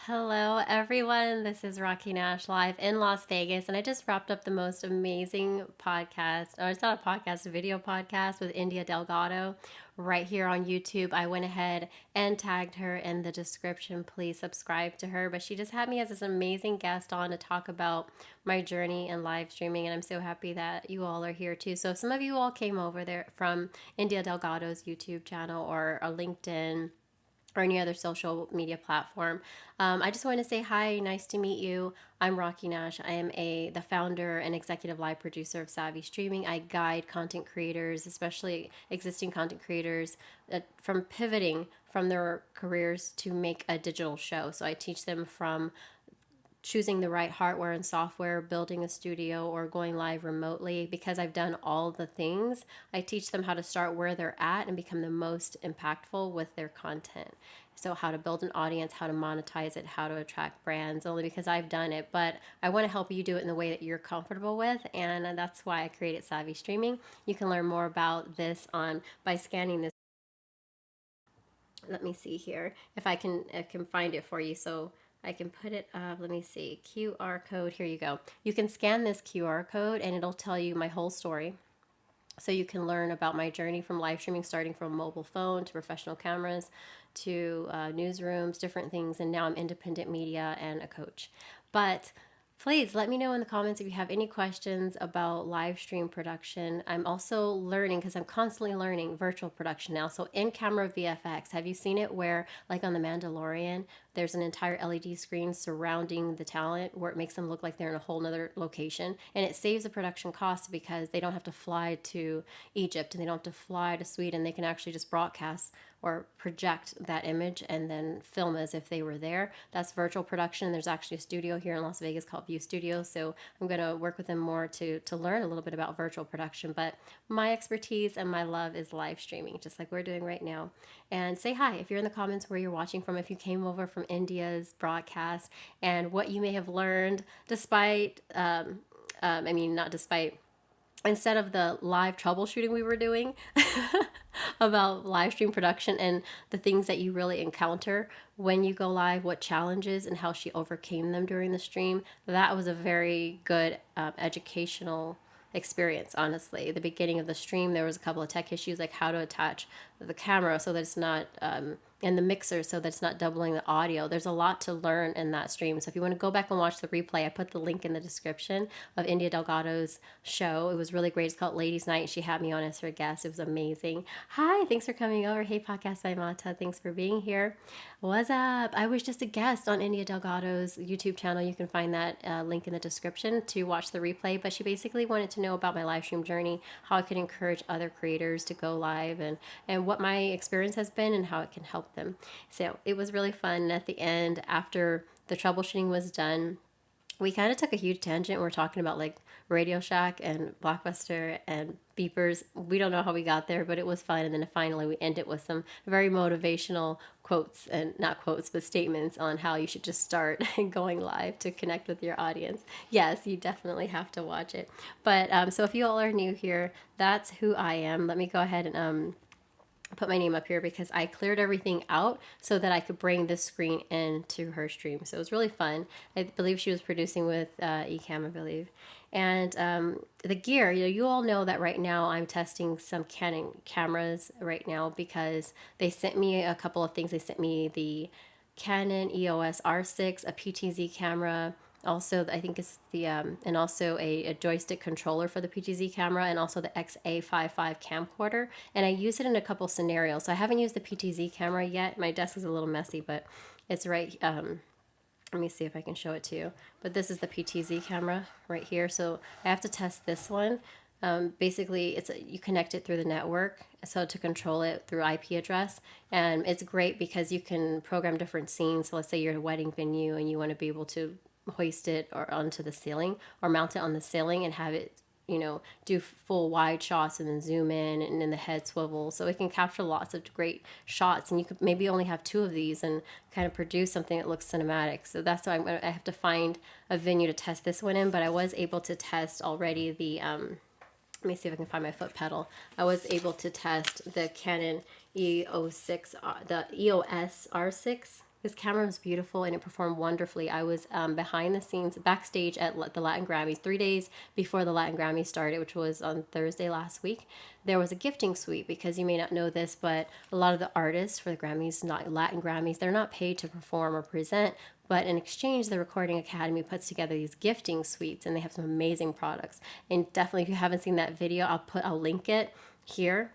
Hello, everyone. This is Rocky Nash live in Las Vegas, and I just wrapped up the most amazing podcast. Oh, it's not a podcast, a video podcast with India Delgado right here on YouTube. I went ahead and tagged her in the description. Please subscribe to her. But she just had me as this amazing guest on to talk about my journey in live streaming, and I'm so happy that you all are here too. So, if some of you all came over there from India Delgado's YouTube channel or a LinkedIn or any other social media platform. I just want to say hi, nice to meet you. I'm Rocky Nash. I am the founder and executive live producer of Savvy Streaming. I guide content creators, especially existing content creators, from pivoting from their careers to make a digital show. So I teach them from choosing the right hardware and software, building a studio, or going live remotely. Because I've done all the things, I teach them how to start where they're at and become the most impactful with their content. So, how to build an audience, how to monetize it, how to attract brands, only because I've done it. But I want to help you do it in the way that you're comfortable with. And that's why I created Savvy Streaming. You can learn more about this by scanning this. Let me see here if I can find it for you. So I can put it up. Let me see. QR code. Here you go. You can scan this QR code and it'll tell you my whole story. So you can learn about my journey from live streaming, starting from mobile phone to professional cameras to newsrooms, different things. And now I'm independent media and a coach. But please let me know in the comments if you have any questions about live stream production. I'm also learning, because I'm constantly learning, virtual production now. So in camera VFX, have you seen it where, like on The Mandalorian, there's an entire LED screen surrounding the talent where it makes them look like they're in a whole nother location, and it saves the production costs because they don't have to fly to Egypt and they don't have to fly to Sweden. They can actually just broadcast or project that image and then film as if they were there. That's virtual production. There's actually a studio here in Las Vegas called View Studio, so I'm going to work with them more to learn a little bit about virtual production. But my expertise and my love is live streaming, just like we're doing right now. And say hi if you're in the comments where you're watching from, if you came over from India's broadcast, and what you may have learned despite, not despite, instead of the live troubleshooting we were doing about live stream production and the things that you really encounter when you go live, what challenges and how she overcame them during the stream. That was a very good educational experience, honestly. At the beginning of the stream, there was a couple of tech issues, like how to attach the camera so that it's not and the mixer so that it's not doubling the audio. There's a lot to learn in that stream. So if you want to go back and watch the replay, I put the link in the description of India Delgado's show. It was really great. It's called Ladies Night. She had me on as her guest. It was amazing. Hi, thanks for coming over. Hey, Podcast by Mata. Thanks for being here. What's up? I was just a guest on India Delgado's YouTube channel. You can find that link in the description to watch the replay. But she basically wanted to know about my live stream journey, how I could encourage other creators to go live, and what my experience has been and how it can help them. So it was really fun. And at the end, after the troubleshooting was done, we kind of took a huge tangent. We're talking about like Radio Shack and Blockbuster and beepers. We don't know how we got there, but it was fun. And then finally we ended with some very motivational quotes, and not quotes, but statements on how you should just start going live to connect with your audience. Yes, you definitely have to watch it. But so if you all are new here, that's who I am. Let me go ahead and put my name up here because I cleared everything out so that I could bring this screen into her stream. So it was really fun. I believe she was producing with Ecamm, I believe. And the gear, you all know that right now I'm testing some Canon cameras right now because they sent me a couple of things. They sent me the Canon EOS R6, a PTZ camera, also I think it's the and also a joystick controller for the PTZ camera, and also the XA55 camcorder. And I use it in a couple scenarios. So I haven't used the PTZ camera yet. My desk is a little messy, but it's right. Let me see if I can show it to you. But this is the PTZ camera right here. So I have to test this one. Basically, you connect it through the network, so to control it through IP address. And it's great because you can program different scenes. So let's say you're at a wedding venue and you want to be able to hoist it or onto the ceiling or mount it on the ceiling and have it do full wide shots and then zoom in and then the head swivel, so it can capture lots of great shots. And you could maybe only have two of these and kind of produce something that looks cinematic. So that's why I have to find a venue to test this one in. But I was able to test already the let me see if I can find my foot pedal. I was able to test the Canon EOS R6. His camera was beautiful and it performed wonderfully. I was behind the scenes, backstage at the Latin Grammys 3 days before the Latin Grammys started, which was on Thursday last week. There was a gifting suite because you may not know this, but a lot of the artists for the Grammys, not Latin Grammys, they're not paid to perform or present. But in exchange, the Recording Academy puts together these gifting suites, and they have some amazing products. And definitely, if you haven't seen that video, I'll link it here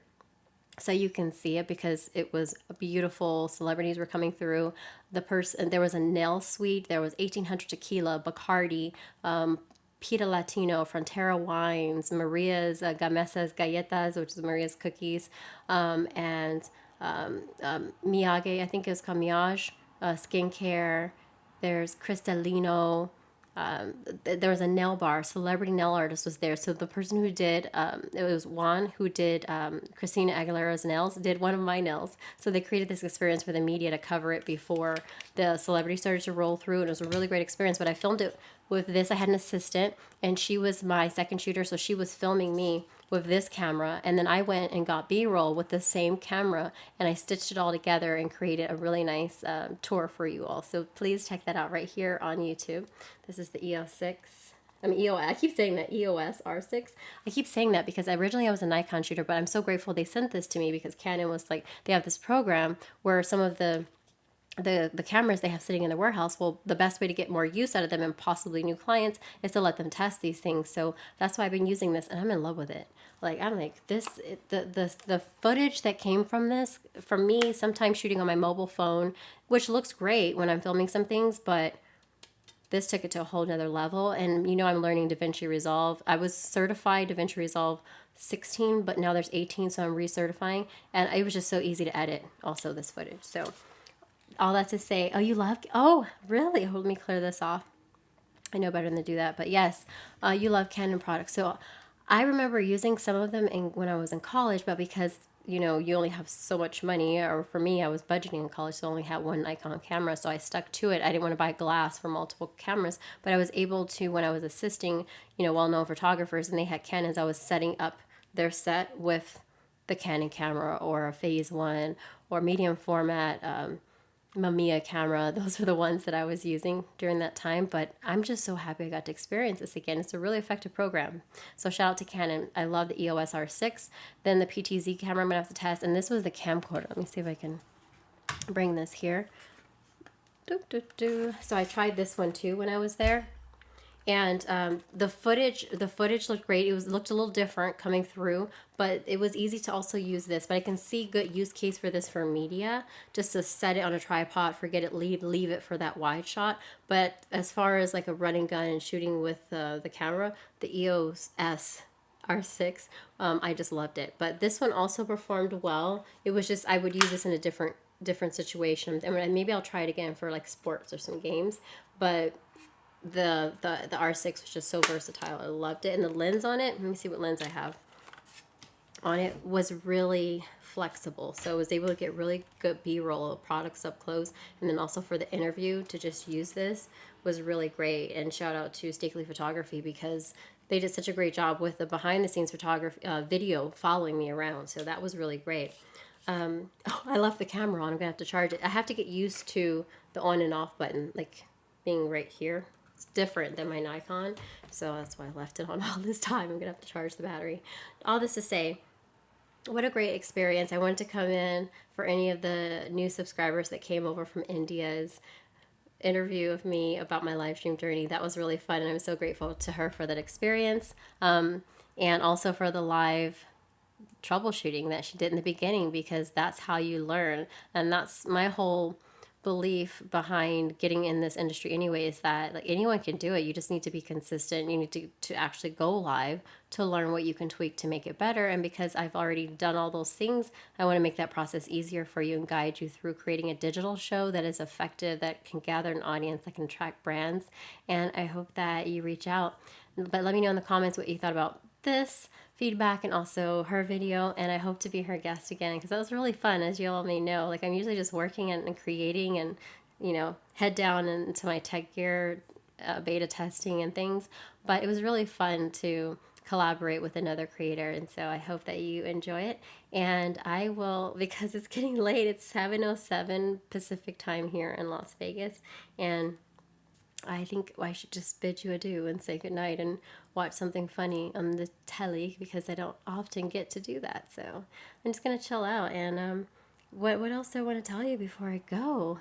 so you can see it, because it was beautiful. Celebrities were coming through. There was a nail suite. There was 1800 tequila, Bacardi, Pita Latino, Frontera wines, Maria's Gamesas Galletas, which is Maria's cookies, and Miyagi, I think it was called Miage, skincare. There's Cristalino. There was a nail bar. Celebrity nail artist was there. So the person who did, it was Juan, who did Christina Aguilera's nails, did one of my nails. So they created this experience for the media to cover it before the celebrity started to roll through. And it was a really great experience. But I filmed it with this. I had an assistant, and she was my second shooter. So she was filming me with this camera, and then I went and got B-roll with the same camera, and I stitched it all together and created a really nice tour for you all. So please check that out right here on YouTube. This is the EOS 6. I keep saying that, EOS R6. I keep saying that because originally I was a Nikon shooter, but I'm so grateful they sent this to me, because Canon was like, they have this program where some of the cameras they have sitting in the warehouse, well, the best way to get more use out of them and possibly new clients is to let them test these things. So that's why I've been using this, and I'm in love with it. Like, I'm like, the footage that came from this, from me sometimes shooting on my mobile phone, which looks great when I'm filming some things, but this took it to a whole nother level. And I'm learning DaVinci Resolve. I was certified DaVinci Resolve 16, but now there's 18, so I'm recertifying, and it was just so easy to edit also, this footage. So all that to say, oh, really? Let me clear this off. I know better than to do that, but yes, you love Canon products. So I remember using some of them when I was in college, but because, you only have so much money, or for me, I was budgeting in college, so I only had one Nikon camera, so I stuck to it. I didn't want to buy glass for multiple cameras, but I was able to, when I was assisting, well-known photographers, and they had Canons, I was setting up their set with the Canon camera, or a Phase 1, or medium format, Mamiya camera. Those were the ones that I was using during that time, but I'm just so happy I got to experience this again. It's a really effective program. So shout out to Canon. I love the EOS R6. Then the PTZ camera I'm gonna have to test, and this was the camcorder. Let me see if I can bring this here. So I tried this one too when I was there. And the footage looked great. It looked a little different coming through, but it was easy to also use this. But I can see good use case for this for media, just to set it on a tripod, forget it, leave it for that wide shot. But as far as like a running gun and shooting with the camera, the EOS R6, I just loved it. But this one also performed well. It was just, I would use this in a different situation. And maybe I'll try it again for like sports or some games, but the R6 was just so versatile. I loved it. And the lens on it, let me see what lens I have on it, was really flexible. So I was able to get really good B-roll of products up close. And then also for the interview, to just use this was really great. And shout out to Stakely Photography, because they did such a great job with the behind the scenes photography video following me around. So that was really great. I left the camera on. I'm gonna have to charge it. I have to get used to the on and off button, like being right here. It's different than my Nikon, so that's why I left it on all this time. I'm gonna have to charge the battery. All this to say, what a great experience. I wanted to come in for any of the new subscribers that came over from India's interview of me about my live stream journey. That was really fun, and I'm so grateful to her for that experience, and also for the live troubleshooting that she did in the beginning, because that's how you learn. And that's my whole belief behind getting in this industry anyway, is that like anyone can do it. You just need to be consistent. You need to actually go live to learn what you can tweak to make it better. And because I've already done all those things, I want to make that process easier for you and guide you through creating a digital show that is effective, that can gather an audience, that can attract brands. And I hope that you reach out. But let me know in the comments what you thought about this feedback and also her video, and I hope to be her guest again, because that was really fun. As you all may know, like I'm usually just working and creating and head down into my tech gear, beta testing and things, but it was really fun to collaborate with another creator. And so I hope that you enjoy it. And I will, because it's getting late, it's 7:07 Pacific time here in Las Vegas. And I think I should just bid you adieu and say goodnight and watch something funny on the telly, because I don't often get to do that. So I'm just going to chill out. And what else do I want to tell you before I go?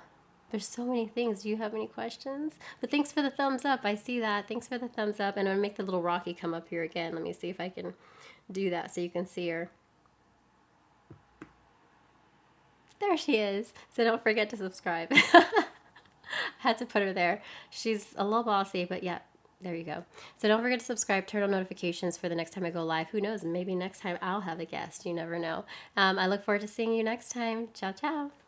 There's so many things. Do you have any questions? But thanks for the thumbs up. I see that. Thanks for the thumbs up. And I'm going to make the little Rocky come up here again. Let me see if I can do that so you can see her. There she is. So don't forget to subscribe. I had to put her there. She's a little bossy, but yeah, there you go. So don't forget to subscribe, turn on notifications for the next time I go live. Who knows? Maybe next time I'll have a guest. You never know. I look forward to seeing you next time. Ciao, ciao.